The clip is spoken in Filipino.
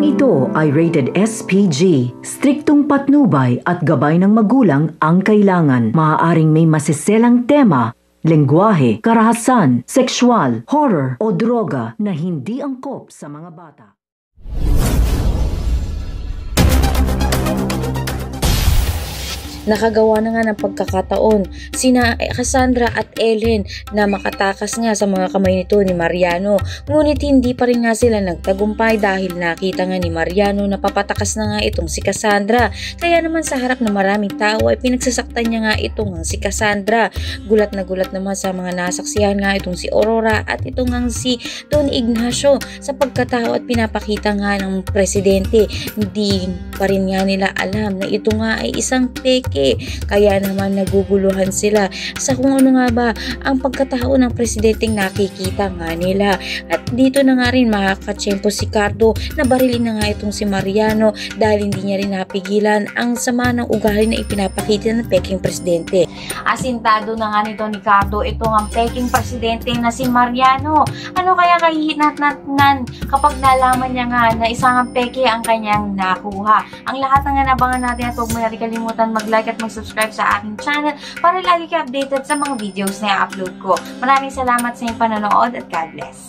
Programang ito ay rated SPG. Striktong patnubay at gabay ng magulang ang kailangan. Maaaring may masiselang tema, lengguwahe, karahasan, sexual, horror o droga na hindi angkop sa mga bata. Nakagawa na nga ng pagkakataon sina Cassandra at Ellen na makatakas nga sa mga kamay nito ni Mariano. Ngunit hindi pa rin nga sila nagtagumpay dahil nakita nga ni Mariano na papatakas na nga itong si Cassandra. Kaya naman sa harap ng maraming tao ay pinagsasaktan niya nga itong si Cassandra. Gulat na gulat naman sa mga nasaksihan nga itong si Aurora at itong nga si Don Ignacio sa pagkatao at pinapakita nga ng presidente. Hindi pa rin nga nila alam na ito nga ay isang peke. Kaya naman naguguluhan sila sa kung ano nga ba ang pagkatao ng presidenteng nakikita nga nila. At dito na nga rin makakatsyempo si Cardo na barilin na nga itong si Mariano dahil hindi niya rin napigilan ang sama ng ugali na ipinapakita ng peking presidente. Asintado na nga nito ni Cardo itong ang peking presidente na si Mariano. Ano kaya kahihinat-natnan kapag nalaman niya nga na isang peke ang kanyang nakuha? Ang lahat na nga nabangan natin at huwag mo natin kalimutan mag-like at mag-subscribe sa aking channel para lagi ka updated sa mga videos na i-upload ko. Maraming salamat sa inyong panonood at God bless.